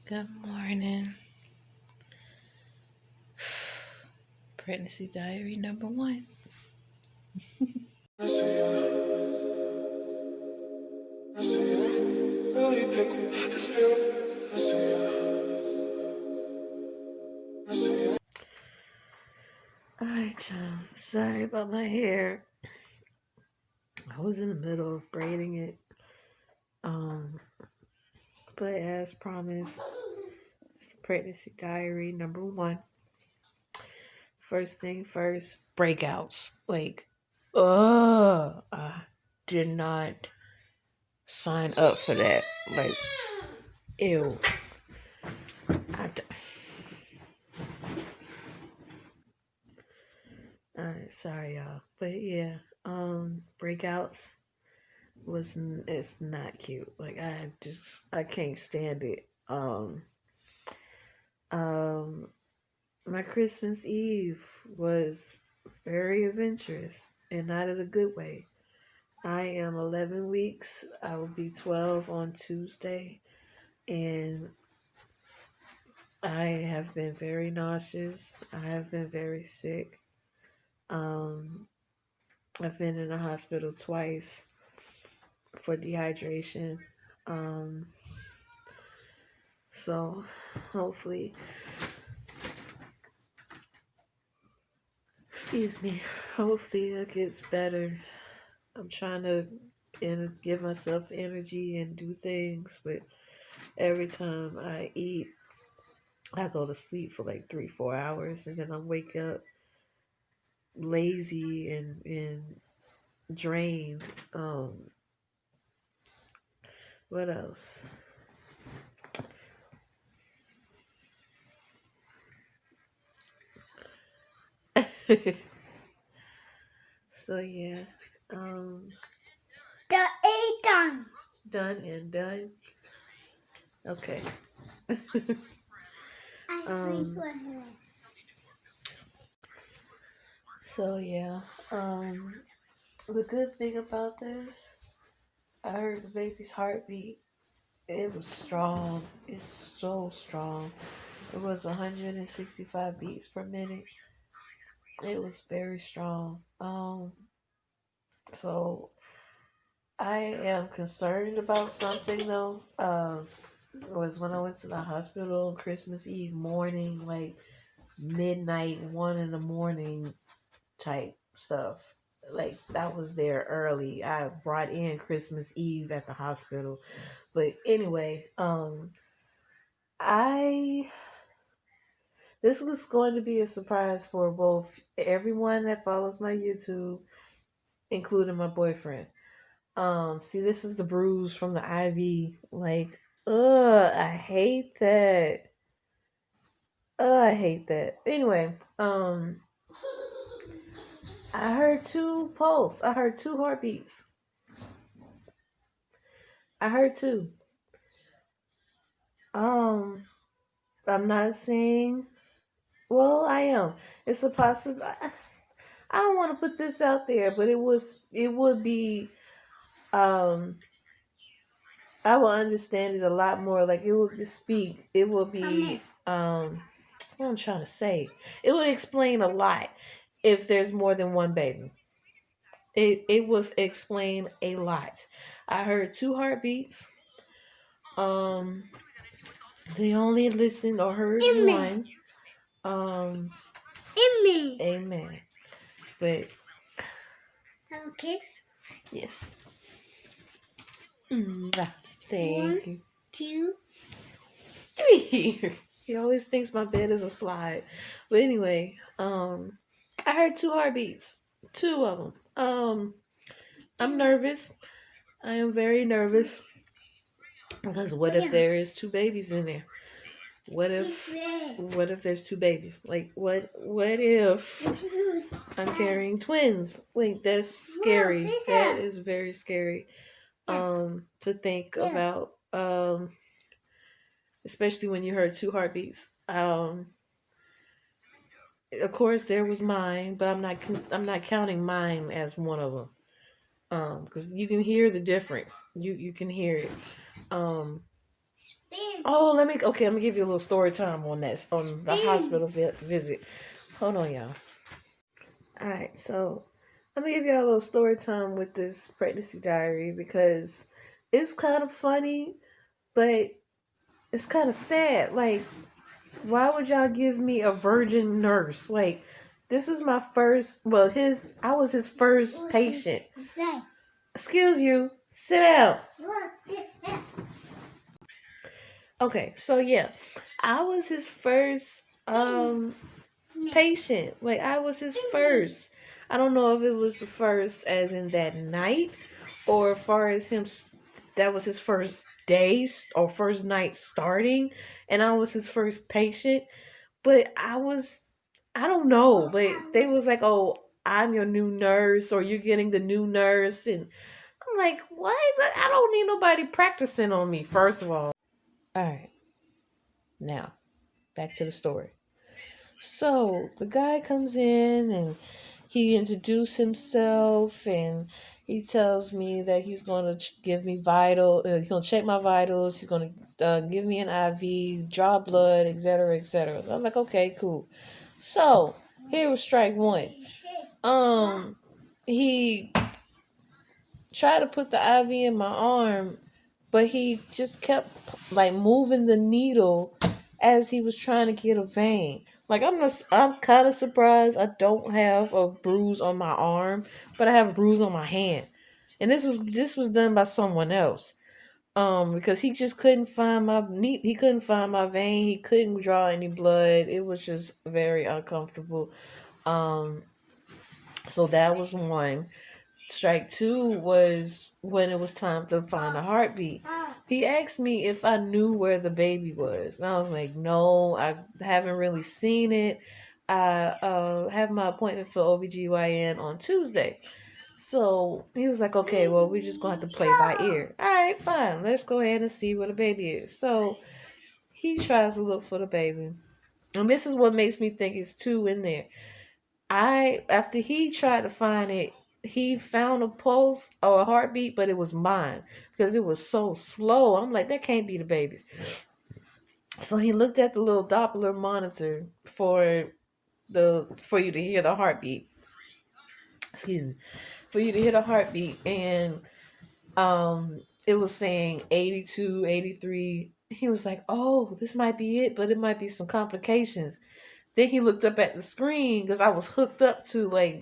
Good morning. Pregnancy diary number one. Alright, child. Sorry about my hair. I was in the middle of braiding it. Um, but as promised, it's the pregnancy diary number one. First thing first, breakouts. I did not sign up for that. Ew. Alright, sorry y'all. But yeah, breakout it's not cute. I can't stand it. Um my Christmas Eve was very adventurous and not in a good way. I am 11 weeks. I will be 12 on Tuesday, and I have been very nauseous. I have been very sick. Um, I've been in the hospital twice for dehydration. Um, so hopefully, excuse me, hopefully it gets better. I'm trying to give myself energy and do things, but every time I eat, I go to sleep for like 3, 4 hours, and then I wake up lazy and drained. What else? So yeah, um, The A done. done and done. Okay. I um, for her. so yeah, the good thing about this, I heard the baby's heartbeat. It was strong. It's so strong. It was 165 beats per minute. It was very strong. So I am concerned about something though. Was when I went to the hospital on Christmas Eve morning, like midnight, 1 in the morning type stuff. Like that was there early. I brought in Christmas Eve at the hospital. But anyway, I this was going to be a surprise for both everyone that follows my YouTube, including my boyfriend. See, this is the bruise from the IV. I hate that. I hate that. Anyway, I heard two pulse. I heard two heartbeats. I heard two. Um, I'm not saying. Well, I am. It's a possible. I don't want to put this out there, but it was. It would be. Um, I will understand it a lot more. Like it would speak. It will be. What I'm trying to say. It would explain a lot if there's more than one baby. It was explain a lot. I heard two heartbeats. Um, they only listened or heard Amen. one. Um, Amen. amen. But Have a kiss. yes, One, thank you. 2. Three. He always thinks my bed is a slide. But anyway, I heard two heartbeats, two of them. I'm nervous. I am very nervous because what if there is two babies in there? What if there's two babies? Like what if I'm carrying twins? Like that's scary. That is very scary. To think about. Especially when you heard two heartbeats. Of course there was mine, but I'm not counting mine as one of them. Because you can hear the difference. You can hear it. Um, Oh, let me give you a little story time on that, on the hospital visit. Hold on, y'all. All right, so let me give y'all a little story time with this pregnancy diary because it's kind of funny, but it's kind of sad. Like, why would y'all give me a virgin nurse? Like, this is my first. Well, I was his first patient. Excuse you. Sit down. Okay, so yeah, I was his first patient. Like I was his first. I don't know if it was the first as in that night or as far as that was his first day or first night starting and I was his first patient, but I don't know, but they was like, "Oh, I'm your new nurse or you're getting the new nurse." And I'm like, "What? I don't need nobody practicing on me first of all." All right. Now, back to the story. So the guy comes in and he introduced himself and he tells me that he's going to give me he's going to check my vitals, he's going to give me an IV, draw blood, etc., etc. I'm like, okay, cool. So here was strike one. He tried to put the IV in my arm, but he just kept like moving the needle as he was trying to get a vein. Like I'm kind of surprised I don't have a bruise on my arm, but I have a bruise on my hand. And this was done by someone else. Because he just couldn't find he couldn't find my vein, he couldn't draw any blood. It was just very uncomfortable. Um so that was one. Strike two was when it was time to find a heartbeat. He asked me if I knew where the baby was. And I was like, no, I haven't really seen it. I have my appointment for OBGYN on Tuesday. So he was like, okay, well, we're just going to have to play by ear. All right, fine. Let's go ahead and see where the baby is. So he tries to look for the baby. And this is what makes me think it's two in there. After he tried to find it, he found a pulse or a heartbeat, but it was mine because it was so slow. I'm like, that can't be the baby's. So he looked at the little Doppler monitor for you to hear the heartbeat. Excuse me, for you to hear the heartbeat, and it was saying 82, 83. He was like, oh, this might be it, but it might be some complications. Then he looked up at the screen because I was hooked up to like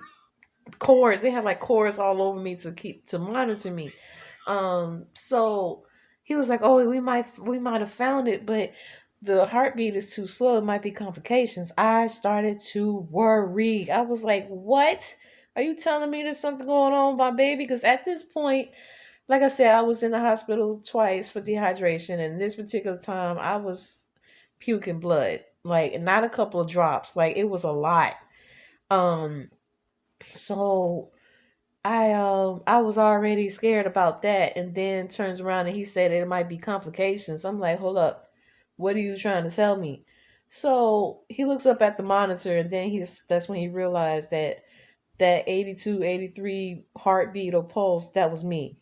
cords. They had like cords all over me to monitor me. So he was like, "Oh, we might have found it, but the heartbeat is too slow. It might be complications." I started to worry. I was like, "What? Are you telling me there's something going on with my baby?" Because at this point, like I said, I was in the hospital twice for dehydration, and this particular time, I was puking blood, like not a couple of drops, like it was a lot. Um, so I was already scared about that, and then turns around and he said it might be complications. I'm like, hold up, what are you trying to tell me? So he looks up at the monitor, and then that's when he realized that 82, 83 heartbeat or pulse, that was me.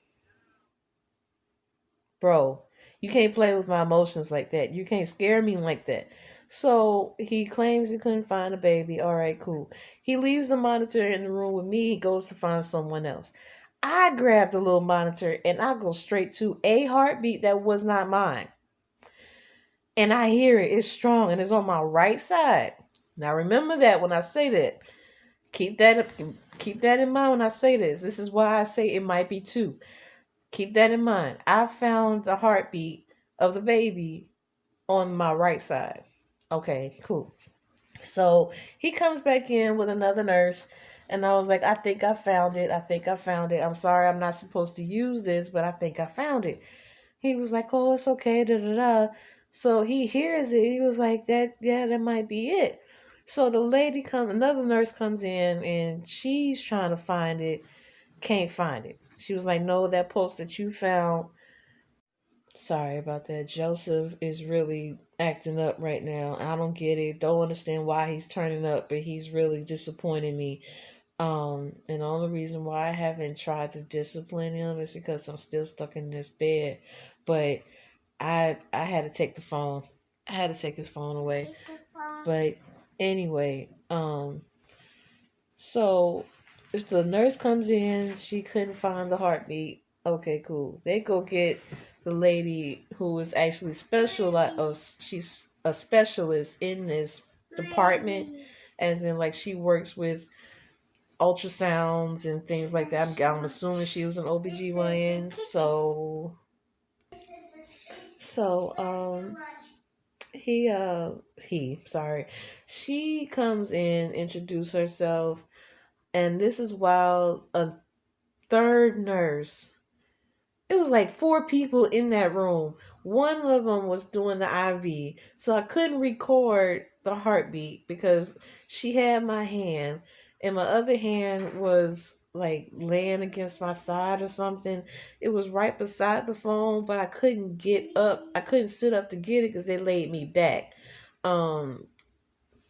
Bro, you can't play with my emotions like that. You can't scare me like that. So he claims he couldn't find a baby. All right, cool. He leaves the monitor in the room with me. He goes to find someone else. I grab the little monitor and I go straight to a heartbeat that was not mine. And I hear it. It's strong and it's on my right side. Now remember that when I say that. Keep that keep that in mind when I say this. This is why I say it might be two. Keep that in mind. I found the heartbeat of the baby on my right side. Okay, cool. So he comes back in with another nurse, and I was like, I think I found it. I think I found it. I'm sorry, I'm not supposed to use this, but I think I found it. He was like, oh, it's okay. Da da da. So he hears it. He was like, yeah, that might be it. So another nurse comes in, and she's trying to find it, can't find it. She was like, no, that post that you found. Sorry about that. Joseph is really acting up right now. I don't get it. Don't understand why he's turning up, but he's really disappointing me. And the only reason why I haven't tried to discipline him is because I'm still stuck in this bed. But I had to take the phone. I had to take his phone away. But anyway, so if the nurse comes in, she couldn't find the heartbeat. Okay, cool. They go get the lady who is actually special. Like, she's a specialist in this department, as in like she works with ultrasounds and things like that. I'm assuming she was an OBGYN. So he he sorry, she comes in, introduce herself, and this is while a third nurse, it was like four people in that room. One of them was doing the IV, so I couldn't record the heartbeat because she had my hand, and my other hand was like laying against my side or something. It was right beside the phone, but I couldn't get up. I couldn't sit up to get it because they laid me back. Um,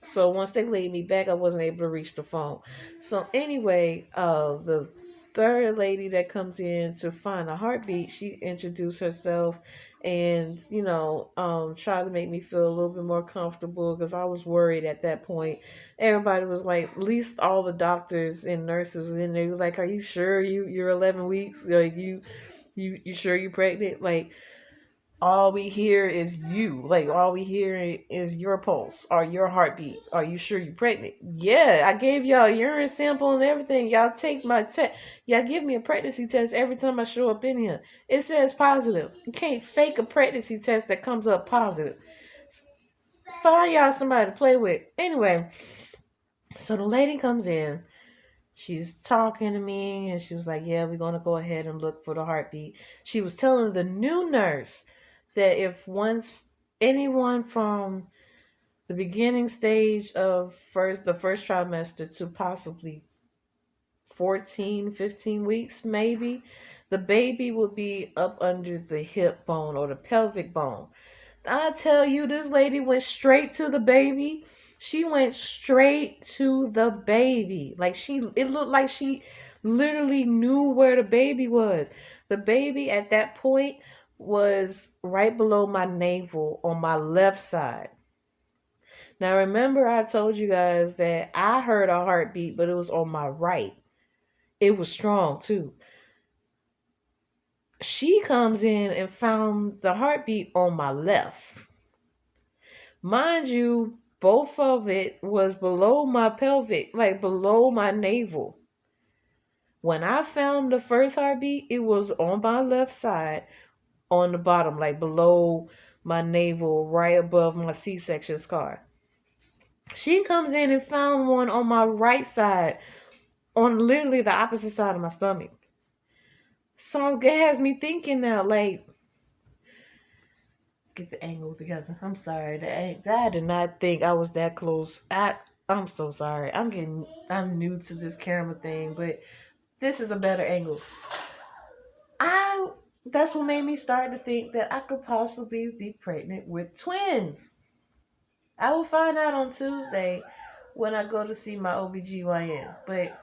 so once they laid me back, I wasn't able to reach the phone. So anyway, the third lady that comes in to find a heartbeat, she introduced herself and, tried to make me feel a little bit more comfortable because I was worried at that point. Everybody was like, at least all the doctors and nurses was in there, like, are you sure you're 11 weeks? Like, you sure you're pregnant? Like, all we hear is you. Like, all we hear is your pulse or your heartbeat. Are you sure you're pregnant? Yeah, I gave y'all a urine sample and everything. Y'all take my test. Y'all give me a pregnancy test every time I show up in here. It says positive. You can't fake a pregnancy test that comes up positive. Find y'all somebody to play with. Anyway, so the lady comes in. She's talking to me and she was like, yeah, we're going to go ahead and look for the heartbeat. She was telling the new nurse that if once anyone from the beginning stage of the first trimester to possibly 14, 15 weeks, maybe, the baby will be up under the hip bone or the pelvic bone. I tell you, this lady went straight to the baby. She went straight to the baby. It looked like she literally knew where the baby was. The baby at that point was right below my navel on my left side. Now, remember, I told you guys that I heard a heartbeat, but it was on my right. It was strong too. She comes in and found the heartbeat on my left. Mind you, both of it was below my pelvic, like below my navel. When I found the first heartbeat, it was on my left side, on the bottom, like below my navel, right above my C-section scar. She comes in and found one on my right side, on literally the opposite side of my stomach. So it has me thinking now, like, get the angle together. I'm sorry. I did not think I was that close. I'm so sorry. I'm new to this camera thing, but this is a better angle. I That's what made me start to think that I could possibly be pregnant with twins. I will find out on Tuesday when I go to see my OBGYN. But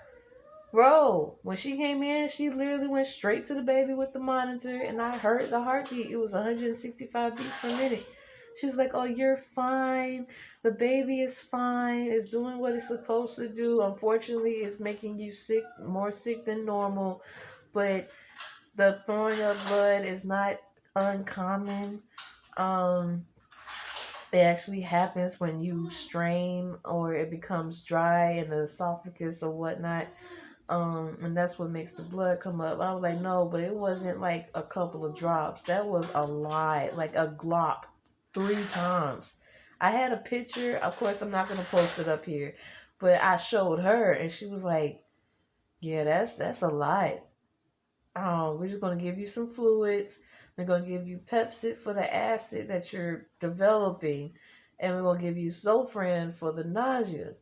bro, when she came in, she literally went straight to the baby with the monitor, and I heard the heartbeat. It was 165 beats per minute. She was like, oh, you're fine. The baby is fine. It's doing what it's supposed to do. Unfortunately, it's making you sick, more sick than normal. But the throwing of blood is not uncommon. Um, it actually happens when you strain or it becomes dry in the esophagus or whatnot. And that's what makes the blood come up. I was like, no, but it wasn't like a couple of drops. That was a lot, like a glop 3 times. I had a picture. Of course, I'm not gonna post it up here, but I showed her, and she was like, "Yeah, that's a lot. We're just gonna give you some fluids. We're gonna give you Pepsid for the acid that you're developing, and we're gonna give you Zofran for the nausea."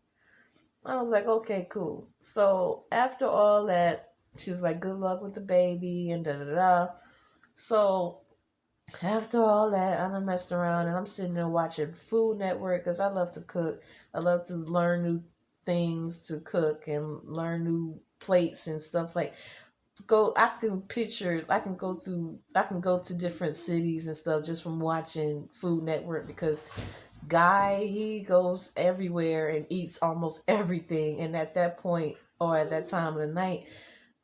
I was like, okay, cool. So after all that, she was like, good luck with the baby and da da da. So after all that, I done messed around and I'm sitting there watching Food Network because I love to cook. I love to learn new things to cook and learn new plates and stuff like. go I can picture I can go to different cities and stuff just from watching Food Network because Guy, he goes everywhere and eats almost everything, and at that point or at that time of the night,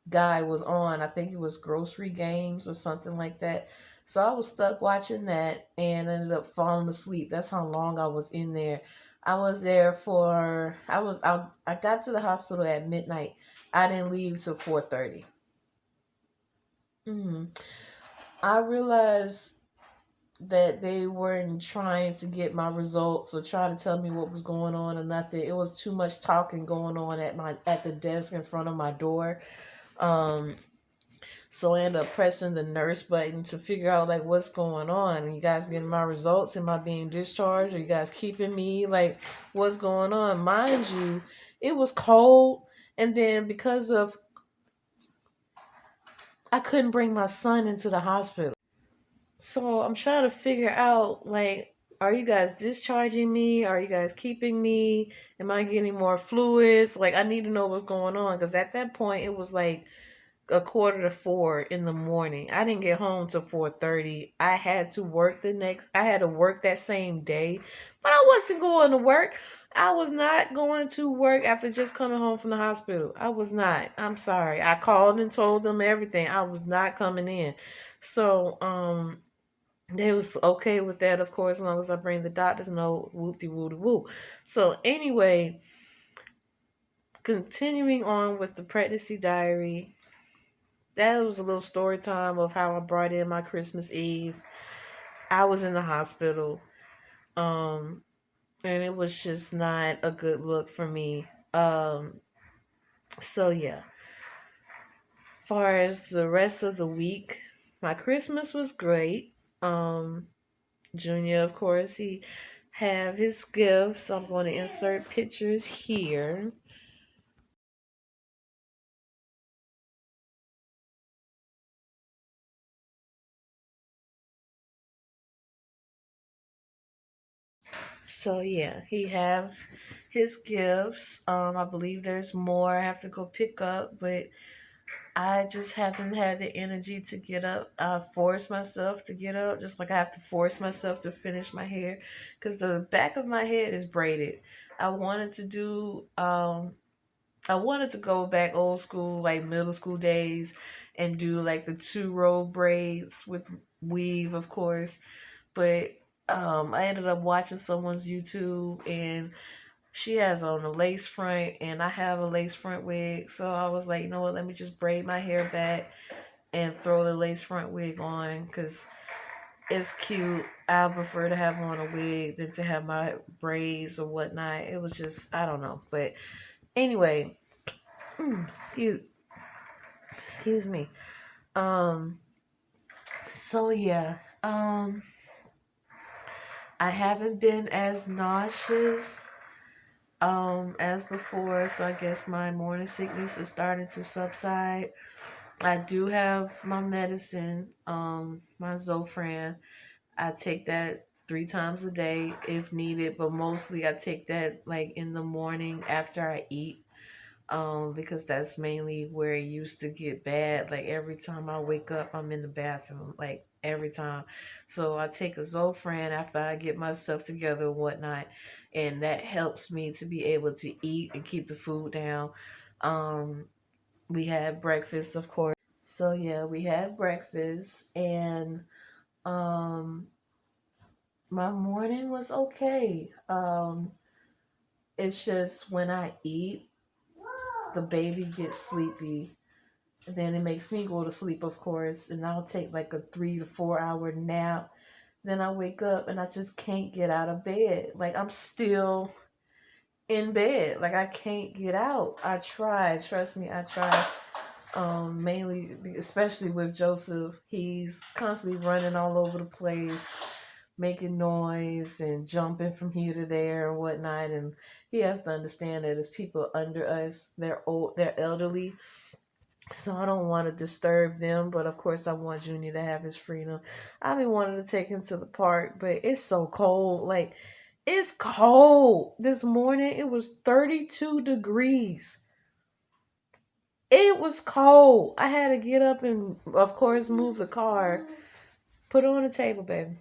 Guy was on, I think it was Grocery Games or something like that. So I was stuck watching that and ended up falling asleep. That's how long I was in there. I was there for I got to the hospital at midnight. I didn't leave till 4:30. Hmm. I realized that they weren't trying to get my results or try to tell me what was going on or nothing. It was too much talking going on at the desk in front of my door. Um, so I ended up pressing the nurse button to figure out like what's going on. Are you guys getting my results? Am I being discharged? Are you guys keeping me? Like what's going on? Mind you, it was cold, and then because of I couldn't bring my son into the hospital. So I'm trying to figure out like, are you guys discharging me? Are you guys keeping me? Am I getting more fluids? Like I need to know what's going on because at that point it was like a quarter to 4 in the morning. I didn't get home till 4:30. I had to work that same day, but I wasn't going to work. I was not going to work after just coming home from the hospital. I was not. I'm sorry. I called and told them everything. I was not coming in. So, they was okay with that, of course, as long as I bring the doctor's note, whoop de woo de woo. So anyway, continuing on with the pregnancy diary, that was a little story time of how I brought in my Christmas Eve. I was in the hospital, um, and it was just not a good look for me. So yeah, far as the rest of the week, my Christmas was great. Um, Junior, of course, he have his gifts. I'm going to insert pictures here. So yeah, he have his gifts. I believe there's more I have to go pick up, but I just haven't had the energy to get up. I force myself to get up, just like I have to force myself to finish my hair, because the back of my head is braided. I wanted to do I wanted to go back old school, like middle school days, and do like the 2-row braids with weave, of course. But I ended up watching someone's YouTube, and she has on a lace front, and I have a lace front wig. So I was like, you know what? Let me just braid my hair back and throw the lace front wig on because it's cute. I prefer to have on a wig than to have my braids or whatnot. It was just I don't know, but anyway, excuse excuse me. Um, so yeah, I haven't been as nauseous as before, so I guess my morning sickness is starting to subside. I do have my medicine, my Zofran. I take that 3 times a day if needed, but mostly I take that like in the morning after I eat. Because that's mainly where it used to get bad. Like every time I wake up, I'm in the bathroom, like every time. So I take a Zofran after I get myself together and whatnot, and that helps me to be able to eat and keep the food down. Um, we had breakfast, of course. So yeah, we had breakfast, and um, my morning was okay. It's just when I eat, the baby gets sleepy. And then it makes me go to sleep, of course, and I'll take like a 3 to 4 hour nap. Then I wake up and I just can't get out of bed. Like I'm still in bed. Like I can't get out. I try. Trust me, I try. Mainly, especially with Joseph, he's constantly running all over the place, making noise and jumping from here to there and whatnot. And he has to understand that as people under us, they're old, they're elderly, so I don't want to disturb them, but of course I want Junior to have his freedom. I've been wanting to take him to the park, but it's so cold. Like it's cold. This morning it was 32 degrees. It was cold. I had to get up and, of course, move the car. Put it on the table, baby.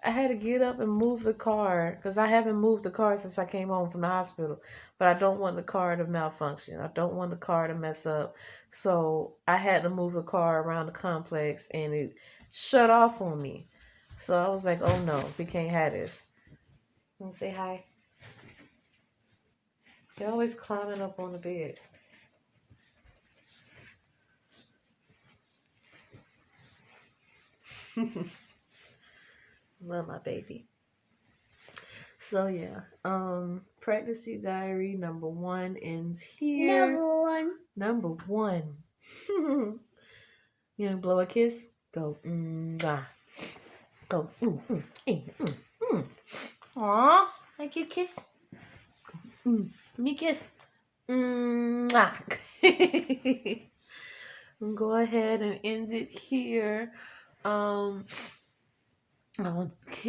I had to get up and move the car because I haven't moved the car since I came home from the hospital. But I don't want the car to malfunction. I don't want the car to mess up. So I had to move the car around the complex and it shut off on me. So I was like, oh no, we can't have this. Want to say hi? They're always climbing up on the bed. Love my baby. So yeah, pregnancy diary number 1 ends here. Number one. Number 1. You wanna blow a kiss? Go, ah. Go, Aw, like you kiss. Let me kiss. Ah. Go ahead and end it here. Um,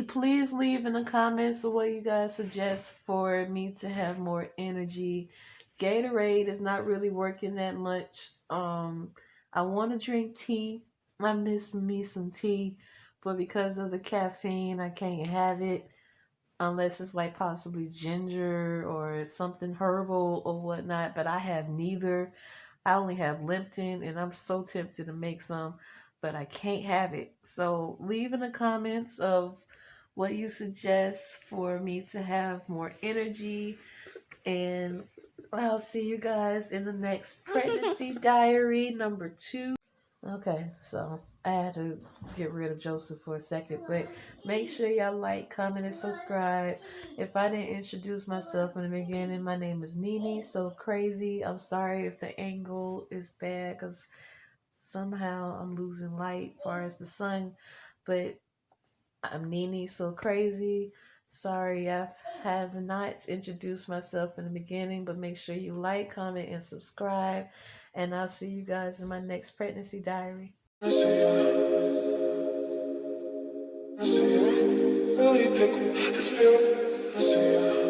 please leave in the comments what you guys suggest for me to have more energy. Gatorade is not really working that much. I want to drink tea. I miss me some tea, but because of the caffeine, I can't have it unless it's like possibly ginger or something herbal or whatnot. But I have neither. I only have Lipton, and I'm so tempted to make some, but I can't have it. So leave in the comments of what you suggest for me to have more energy, and I'll see you guys in the next pregnancy diary number 2. Okay, so I had to get rid of Joseph for a second, but make sure y'all like, comment, and subscribe. If I didn't introduce myself in the beginning, my name is NeNeSoCrazy. I'm sorry if the angle is bad because somehow I'm losing light as far as the sun, but I'm NeNeSoCrazy. Sorry, I have not introduced myself in the beginning, but make sure you like, comment, and subscribe. And I'll see you guys in my next pregnancy diary. I see ya. Really take this feel. I see ya.